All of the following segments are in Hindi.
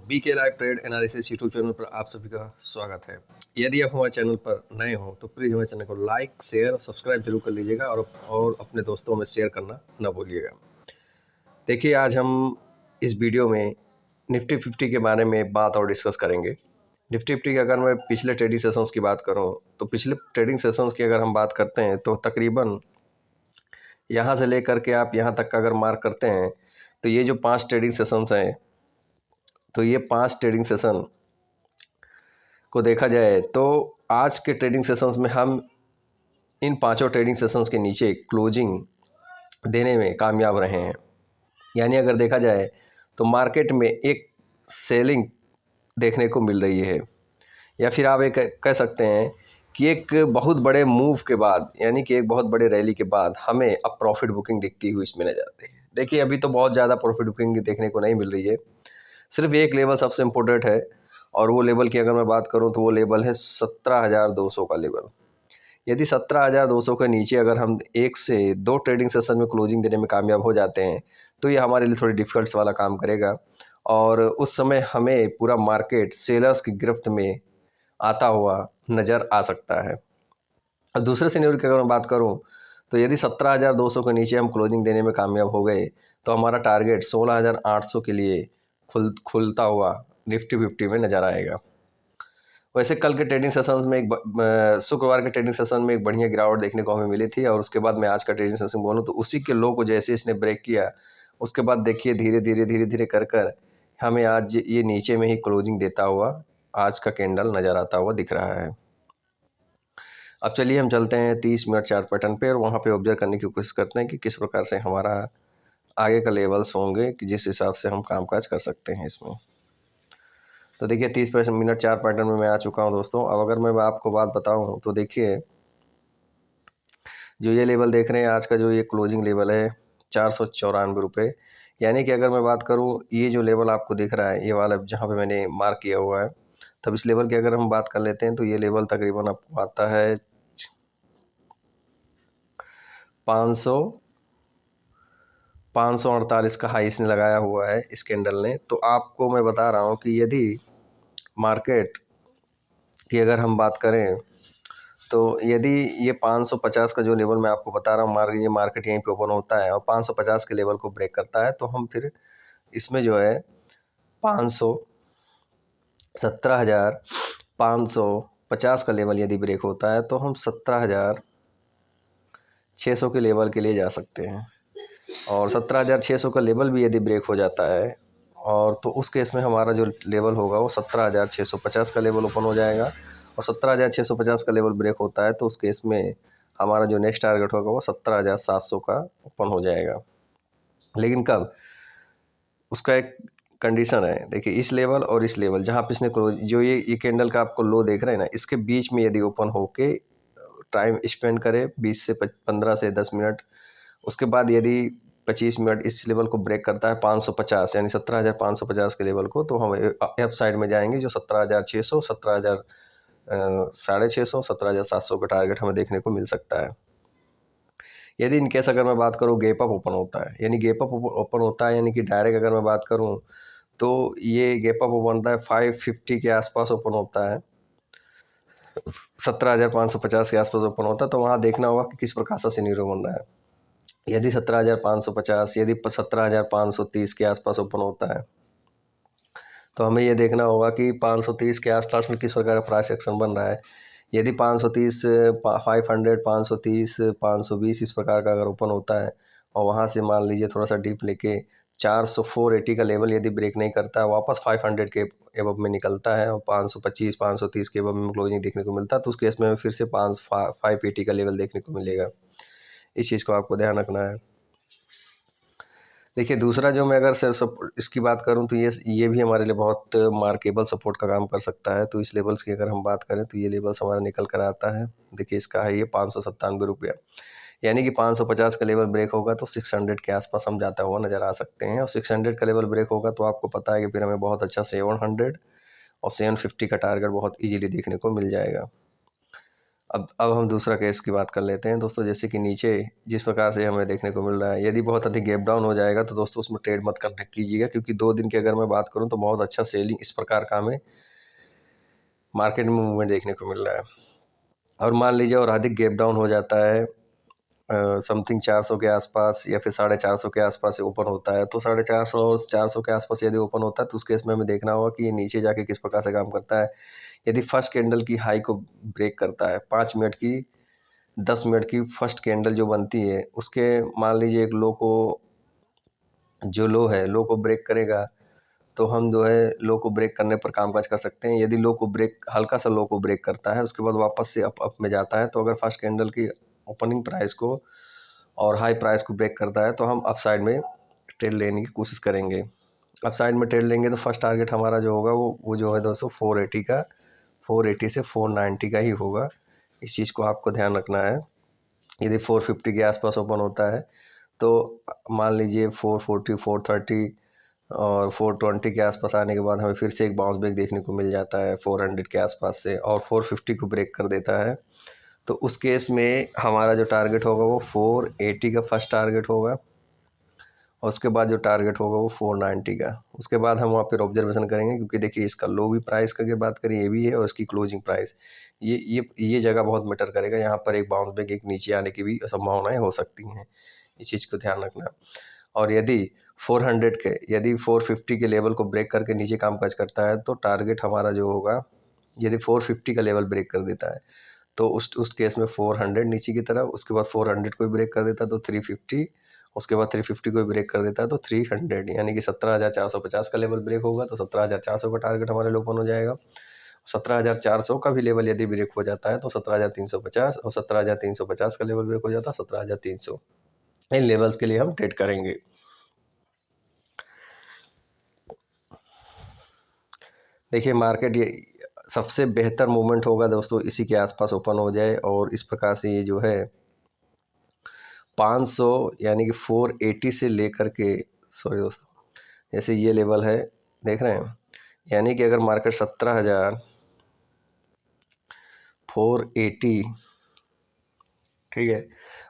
BK live trade analysis YouTube channel पर आप सभी का स्वागत है। यदि आप हमारे चैनल पर नए हो तो प्लीज़ हमारे चैनल को लाइक, शेयर और सब्सक्राइब जरूर कर लीजिएगा और अपने दोस्तों में शेयर करना ना भूलिएगा। देखिए, आज हम इस वीडियो में निफ्टी 50 के बारे में बात और डिस्कस करेंगे। निफ्टी 50 की अगर मैं पिछले ट्रेडिंग सेशंस की बात करूँ तो पिछले ट्रेडिंग सेशंस की अगर हम बात करते हैं तो तकरीबन यहाँ से लेकर के आप यहाँ तक का अगर मार्क करते हैं तो ये जो 5 ट्रेडिंग सेशंस हैं, तो ये 5 ट्रेडिंग सेशन को देखा जाए तो आज के ट्रेडिंग सेशंस में हम इन पांचों ट्रेडिंग सेशंस के नीचे क्लोजिंग देने में कामयाब रहे हैं। यानी अगर देखा जाए तो मार्केट में एक सेलिंग देखने को मिल रही है, या फिर आप एक कह सकते हैं कि एक बहुत बड़े मूव के बाद, यानी कि एक बहुत बड़े रैली के बाद हमें अब प्रॉफिट बुकिंग दिखती हुई इसमें नजर आती है। देखिए, अभी तो बहुत ज़्यादा प्रॉफिट बुकिंग देखने को नहीं मिल रही है, सिर्फ एक लेवल सबसे इम्पोर्टेंट है, और वो लेवल की अगर मैं बात करूं तो वो लेवल है 17,200 का लेवल। यदि 17,200 के नीचे अगर हम 1 से 2 ट्रेडिंग सेशन में क्लोजिंग देने में कामयाब हो जाते हैं तो ये हमारे लिए थोड़ी डिफिकल्ट्स वाला काम करेगा, और उस समय हमें पूरा मार्केट सेलर्स की गिरफ्त में आता हुआ नज़र आ सकता है। और दूसरे सिनेरियो की अगर मैं बात करूं तो यदि 17,200 के नीचे हम क्लोजिंग देने में कामयाब हो गए तो हमारा टारगेट 16,800 के लिए खुलता हुआ निफ्टी 50 में नज़र आएगा। वैसे कल के ट्रेडिंग सेशंस में शुक्रवार के ट्रेडिंग सेशन में एक बढ़िया गिरावट देखने को हमें मिली थी, और उसके बाद मैं आज का ट्रेडिंग सेशन बोलूँ तो उसी के लो को जैसे इसने ब्रेक किया उसके बाद देखिए धीरे धीरे कर हमें आज ये नीचे में ही क्लोजिंग देता हुआ आज का कैंडल नज़र आता हुआ दिख रहा है। अब चलिए हम चलते हैं 30 मिनट चार्ट पैटर्न पे और वहाँ पे ऑब्जर्व करने की कोशिश करते हैं कि किस प्रकार से हमारा आगे का लेवल्स होंगे कि जिस हिसाब से हम कामकाज कर सकते हैं इसमें। तो देखिए 30 मिनट चार्ट पैटर्न में मैं आ चुका हूँ दोस्तों। अब अगर मैं आपको बात बताऊँ तो देखिए, जो ये लेवल देख रहे हैं आज का जो ये क्लोजिंग लेवल है 494 रुपये, यानी कि अगर मैं बात करूँ ये जो लेवल आपको दिख रहा है ये वाला जहाँ पे मैंने मार्क किया हुआ है, तब इस लेवल की अगर हम बात कर लेते हैं तो ये लेवल तकरीबन आपको आता है 548 का हाई इसने लगाया हुआ है इस कैंडल ने। तो आपको मैं बता रहा हूँ कि यदि मार्केट की अगर हम बात करें तो यदि ये 550 का जो लेवल मैं आपको बता रहा हूँ, ये मार्केट यहीं पे ओपन होता है और 550 के लेवल को ब्रेक करता है तो हम फिर इसमें जो है 17,550 का लेवल यदि ब्रेक होता है तो हम 17,600 के लेवल के लिए जा सकते हैं, और 17,600 का लेवल भी यदि ब्रेक हो जाता है और तो उस केस में हमारा जो लेवल होगा वो 17,650 का लेवल ओपन हो जाएगा, और 17,650 का लेवल ब्रेक होता है तो उस केस में हमारा जो नेक्स्ट टारगेट होगा वो 17,700 का ओपन हो जाएगा। लेकिन कब, उसका एक कंडीशन है। देखिए, इस लेवल और इस लेवल जहाँ पे इसने क्लोज जो ये कैंडल का आपको लो देख रहे हैं ना, इसके बीच में यदि ओपन होके टाइम स्पेंड करे 20 से 15 से 10 मिनट, उसके बाद यदि 25 मिनट इस लेवल को ब्रेक करता है 550 यानी 17,550 के लेवल को, तो हम अप साइड में जाएंगे जो 17,600 17,650 17,700 का टारगेट हमें देखने को मिल सकता है। यदि इन केस अगर मैं बात करूँ गैप अप ओपन होता है, यानी गैप अप ओपन होता है, यानी कि डायरेक्ट अगर मैं बात करूँ तो ये गैप अप ओपन होता है 550 के आसपास ओपन होता है, 17,550 के आसपास ओपन होता है, तो वहाँ देखना होगा कि किस प्रकार का सिनेरियो बन रहा है। यदि 17,550 यदि 17,530 के आसपास ओपन होता है तो हमें ये देखना होगा कि 530 के आसपास में किस प्रकार का प्राइस एक्शन बन रहा है। यदि 530 500 530 520 इस प्रकार का अगर ओपन होता है और वहाँ से मान लीजिए थोड़ा सा डीप लेके 480 का लेवल यदि ब्रेक नहीं करता है, वापस 500 के एबव में निकलता है और 525 530 के एबव में क्लोजिंग देखने को मिलता है, तो उस केस में फिर से 580 का लेवल देखने को मिलेगा। इस चीज़ को आपको ध्यान रखना है। देखिए, दूसरा जो मैं अगर इसकी बात करूं तो ये भी हमारे लिए बहुत मार्केबल सपोर्ट का काम कर सकता है। तो इस लेवल्स की अगर हम बात करें तो ये लेवल्स हमारा निकल कर आता है। देखिए, इसका है ये 597 रुपया, यानी कि 550 का लेवल ब्रेक होगा तो 600 के आसपास हम जाता हुआ नज़र आ सकते हैं, और 600 का लेवल ब्रेक होगा तो आपको पता है कि फिर हमें बहुत अच्छा 700 और 750 का टारगेट बहुत ईजिली देखने को मिल जाएगा। अब हम दूसरा केस की बात कर लेते हैं दोस्तों। जैसे कि नीचे जिस प्रकार से हमें देखने को मिल रहा है, यदि बहुत अधिक गैप डाउन हो जाएगा तो दोस्तों उसमें ट्रेड मत करने कीजिएगा, क्योंकि 2 दिन की अगर मैं बात करूं तो बहुत अच्छा सेलिंग इस प्रकार का हमें मार्केट में मूवमेंट देखने को मिल रहा है। और मान लीजिए और अधिक गैप डाउन हो जाता है, समथिंग 400 के आसपास या फिर 450 के आसपास से ओपन होता है, तो 450 और 400 के आसपास यदि ओपन होता है तो उस केस में हमें देखना होगा कि ये नीचे जाके किस प्रकार से काम करता है। यदि फर्स्ट कैंडल की हाई को ब्रेक करता है, 5 मिनट की 10 मिनट की फर्स्ट कैंडल जो बनती है उसके मान लीजिए एक लो को, जो लो है लो को ब्रेक करेगा, तो हम जो है लो को ब्रेक करने पर कामकाज कर सकते हैं। यदि लो को ब्रेक, हल्का सा लो को ब्रेक करता है उसके बाद वापस से अप में जाता है, तो अगर फर्स्ट कैंडल की ओपनिंग प्राइस को और हाई प्राइस को ब्रेक करता है तो हम अप साइड में ट्रेड लेने की कोशिश करेंगे। अप साइड में ट्रेड लेंगे तो फर्स्ट टारगेट हमारा जो होगा वो जो है दोस्तों 480 का, 480 से 490 का ही होगा। इस चीज़ को आपको ध्यान रखना है। यदि 450 के आसपास ओपन होता है तो मान लीजिए 440, 430 और 420 के आसपास आने के बाद हमें फिर से एक बाउंस बैक देखने को मिल जाता है 400 के आसपास से, और 450 को ब्रेक कर देता है, तो उस केस में हमारा जो टारगेट होगा वो 480 का फर्स्ट टारगेट होगा, और उसके बाद जो टारगेट होगा वो 490 का। उसके बाद हम वहाँ पर ऑब्जर्वेशन करेंगे, क्योंकि देखिए इसका लो भी प्राइस का अगर बात करें ये भी है, और इसकी क्लोजिंग प्राइस, ये जगह बहुत मैटर करेगा। यहाँ पर एक बाउंस बैक, एक नीचे आने की भी संभावनाएं हो सकती हैं, इस चीज़ को ध्यान रखना। और यदि 400 के, यदि 450 के लेवल को ब्रेक करके नीचे कामकाज करता है तो टारगेट हमारा जो होगा, यदि 450 का लेवल ब्रेक कर देता है तो उस केस में 400 नीचे की तरफ, उसके बाद 400 को भी ब्रेक कर देता है तो 350, उसके बाद 350 को भी ब्रेक कर देता है तो 300, यानी कि 17,450 का लेवल ब्रेक होगा तो 17,400 का टारगेट हमारे लिए ओपन हो जाएगा। 17,400 का भी लेवल यदि ब्रेक हो जाता है तो 17,350, और 17,350 का लेवल ब्रेक हो जाता है 17,300। इन लेवल्स के लिए हम ट्रेड करेंगे। देखिए मार्केट ये सबसे बेहतर मूवमेंट होगा दोस्तों इसी के आसपास ओपन हो जाए, और इस प्रकार से ये जो है 500 यानी कि 480 से लेकर के, सॉरी दोस्तों, जैसे ये लेवल है देख रहे हैं, यानी कि अगर मार्केट 17,480, ठीक है,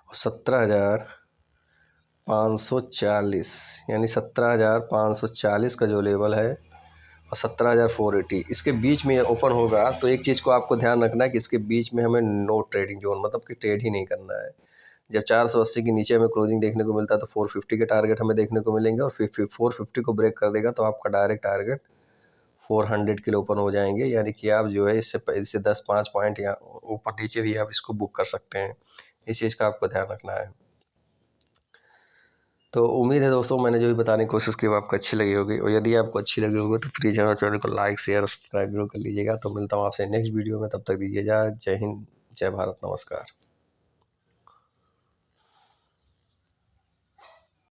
और 17,540, यानी 17,540 का जो लेवल है और 17,480 इसके बीच में ओपन होगा, तो एक चीज़ को आपको ध्यान रखना है कि इसके बीच में हमें नो ट्रेडिंग जोन, मतलब कि ट्रेड ही नहीं करना है। जब 480 के नीचे हमें क्लोजिंग देखने को मिलता है तो 450 के टारगेट हमें देखने को मिलेंगे, और फिर 450 को ब्रेक कर देगा तो आपका डायरेक्ट टारगेट 400 के लिए ओपन हो जाएंगे, यानी कि आप जो है इससे 10-5 पॉइंट या ऊपर नीचे भी आप इसको बुक कर सकते हैं। इस चीज़ का आपको ध्यान रखना है। तो उम्मीद है दोस्तों मैंने जो भी बताने की कोशिश की वो आपको अच्छी लगी होगी, और यदि आपको अच्छी लगी होगी तो प्लीज़ हमारे चैनल को लाइक शेयर और सब्सक्राइब जरूर कर लीजिएगा। तो मिलता हूँ आपसे नेक्स्ट वीडियो में, तब तक दीजिए इजाज़त। जय हिंद, जय भारत, नमस्कार।